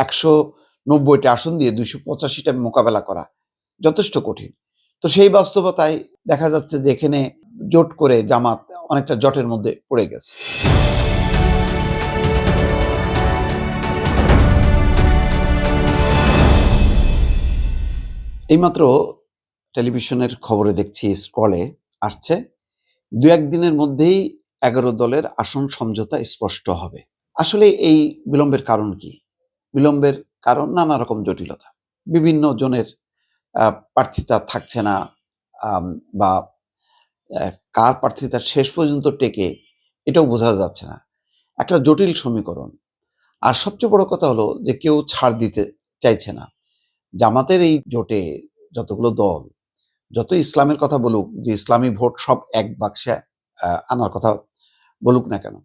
190টা আসন দিয়ে 285টা মোকাবেলা করা যথেষ্ট কঠিন। তো সেই বাস্তবতায় দেখা যাচ্ছে যে এখানে জোট করে জামাত অনেকটা জটের মধ্যে পড়ে গেছে। এইমাত্র টেলিভিশনের খবরে দেখছি, স্ক্রলে আসছে 2-1 দিনের মধ্যেই 11 দলের আসন সমঝোতা স্পষ্ট হবে। আসলে এই বিলম্বের কারণ কি? বিলম্বের কারণ নানা রকম জটিলতা। বিভিন্ন জনের প্রার্থিতা থাকছে না, বা কার প্রার্থিতা শেষ পর্যন্ত টেকে এটাও বোঝা যাচ্ছে না। একটা জটিল সমীকরণ। আর সবচেয়ে বড় কথা হলো যে কেউ ছাড় দিতে চাইছে না। জামাতের এই জোটে যতগুলো দল, যত ইসলামের কথা বলুক, যে ইসলামী ভোট সব এক বাক্সে আনার কথা বলুক না কেন,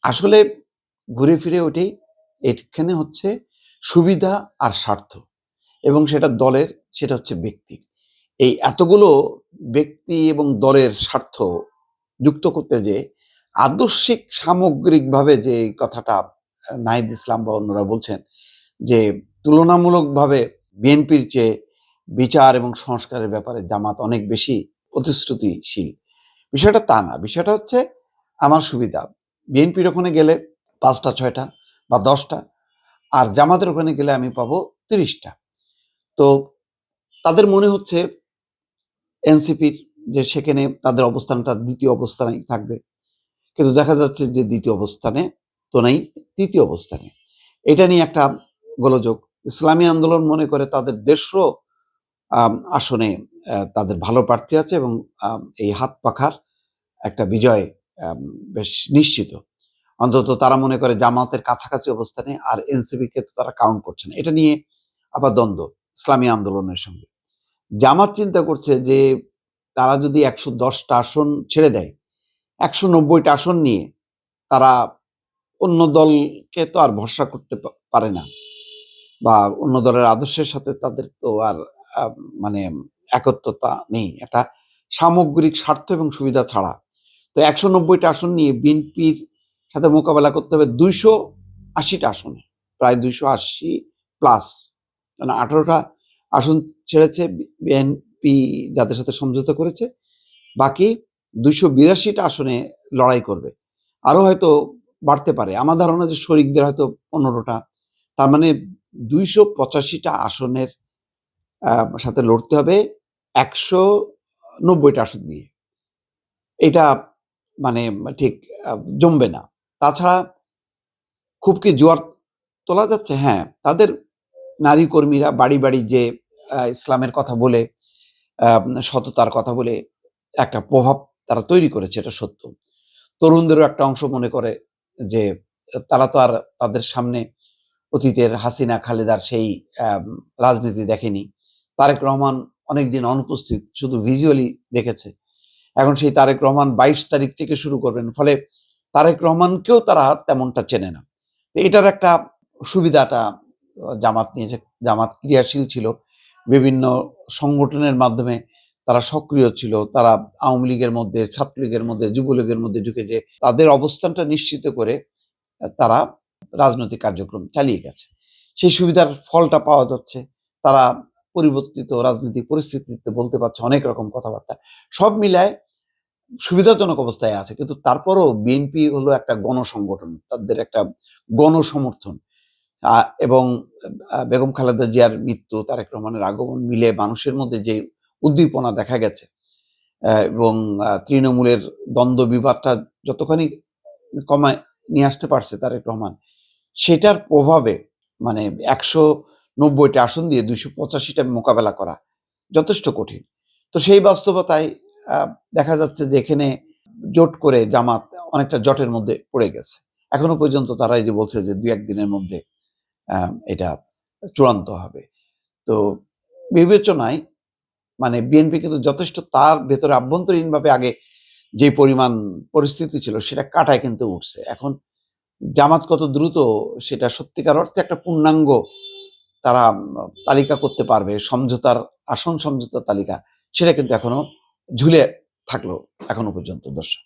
আসলে ঘুরে ফিরে ওইটাই, এখানে হচ্ছে সুবিধা আর স্বার্থ, এবং সেটা দলের, সেটা হচ্ছে ব্যক্তির। এই এতগুলো ব্যক্তি এবং দলের স্বার্থ যুক্ত করতে যে আদর্শিক সামগ্রিকভাবে যে কথাটা নাহিদ ইসলাম বা অন্যরা বলছেন যে তুলনামূলকভাবে বিএনপির চেয়ে বিচার এবং সংস্কারের ব্যাপারে জামাত অনেক বেশি প্রতিশ্রুতিশীল, বিষয়টা তা না। বিষয়টা হচ্ছে আমার সুবিধা। বিএনপির ওখানে গেলে 5টা 6টা বা 10টা, আর জামাতের ওখানে গেলে আমি পাবো 30টা। তো তাদের মনে হচ্ছে এনসিপির যে সেখানে তাদের অবস্থানটা দ্বিতীয় অবস্থানে থাকবে, কিন্তু দেখা যাচ্ছে যে দ্বিতীয় অবস্থানে তো নেই, তৃতীয় অবস্থানে। এটা নিয়ে একটা গোলযোগ। ইসলামী আন্দোলন মনে করে তাদের 150 আসনে তাদের ভালো প্রার্থী আছে, এবং এই হাত পাখার একটা বিজয় বেশ নিশ্চিত। অন্তত তারা মনে করে জামাতের কাছাকাছি অবস্থানে, আর এনসিপিকে তো তারা কাউন্ট করছে না। এটা নিয়ে আবার দ্বন্দ্ব ইসলামী আন্দোলনের সঙ্গে। জামাত চিন্তা করছে যে তারা যদি 110টা আসন ছেড়ে দেয়, 190টা আসন নিয়ে তারা অন্য দলকে তো আর ভরসা করতে পারে না, বা অন্য দলের আদর্শের সাথে তাদের তো আর মানে একত্রতা নেই, একটা সামগ্রিক স্বার্থ এবং সুবিধা ছাড়া। তো 190টা আসন নিয়ে বিএনপির সাথে মোকাবেলা করতে হবে 280টা আসনে, প্রায় 280 প্লাস, কারণ 18টা আসন ছেড়েছে বিএনপি যাদের সাথে সমঝোতা করেছে, বাকি 282টা আসনে লড়াই করবে। আরো হয়তো বাড়তে পারে, আমার ধারণা যে শরিকদের হয়তো 15টা। তার মানে 285টা আসনের সাথে লড়তে হবে 190টা আসন দিয়ে। এটা মানে ঠিক জমবে না। তাছাড়া খুব কি জোয়ার তোলা যাচ্ছে? হ্যাঁ, তাদের নারী কর্মীরা বাড়ি বাড়ি যে ইসলামের কথা বলে, সততার কথা বলে একটা প্রভাব তারা তৈরি করেছে, এটা সত্য। তরুণদেরও একটা অংশ মনে করে যে তারা তো আর তাদের সামনে অতীতের হাসিনা খালেদার সেই রাজনীতি দেখেনি। তারেক রহমান অনেকদিন অনুপস্থিত, শুধু ভিজুয়ালি দেখেছে। এখন সেই তারেক রহমান 22 তারিখ থেকে শুরু করবেন, ফলে তারেক রহমানকেও তারা তেমনটা চেনে না। এটার একটা সুবিধাটা জামাত নিয়েছে। জামাত ক্রিয়াশীল ছিল, বিভিন্ন সংগঠনের মাধ্যমে তারা সক্রিয় ছিল। তারা আওয়ামী লীগের মধ্যে, ছাত্রলীগের মধ্যে, যুবলীগের মধ্যে ঢুকে যে তাদের অবস্থানটা নিশ্চিত করে তারা রাজনৈতিক কার্যক্রম চালিয়ে গেছে। সেই সুবিধার ফলটা পাওয়া যাচ্ছে। তারা পরিবর্তিত রাজনৈতিক পরিস্থিতিতে বলতে পারছে অনেক রকম কথাবার্তা। সব মিলায় সুবিধাজনক অবস্থায় আছে, কিন্তু তারপরও বিএনপি হলো একটা গণসংগঠন, তাদের একটা গণসমর্থন, এবং বেগম খালেদা জিয়ার মৃত্যু, তারেক রহমানের আগমন মিলে মানুষের মধ্যে যে উদ্দীপনা দেখা গেছে, এবং তৃণমূলের দ্বন্দ্ব বিবাদটা যতখানি কমায় নিয়ে আসতে পারছে তারেক রহমান, সেটার প্রভাবে মানে 190টা আসন দিয়ে 285টা মোকাবেলা করা যথেষ্ট কঠিন। তো সেই বাস্তবতায় দেখা যাচ্ছে যে এখানে জোট করে জামাত অনেকটা জটের মধ্যে পড়ে গেছে। এখনো পর্যন্ত তারা এই যে বলছে যে 2-1 দিনের মধ্যে এটা চূড়ান্ত হবে। তো বিবেচনায় মানে বিএনপি কিন্তু যথেষ্ট তার ভেতরে আভ্যন্তরীণভাবে আগে যে পরিমাণ পরিস্থিতি ছিল সেটা কাটায় কিন্তু উঠছে। এখন জামাত কত দ্রুত সেটা সত্যিকার অর্থে একটা পূর্ণাঙ্গ তারা তালিকা করতে পারবে, সমঝোতার আসন সমঝোতার তালিকা, সেটা কিন্তু এখনো ঝুলে থাকলো এখনো পর্যন্ত, দর্শক।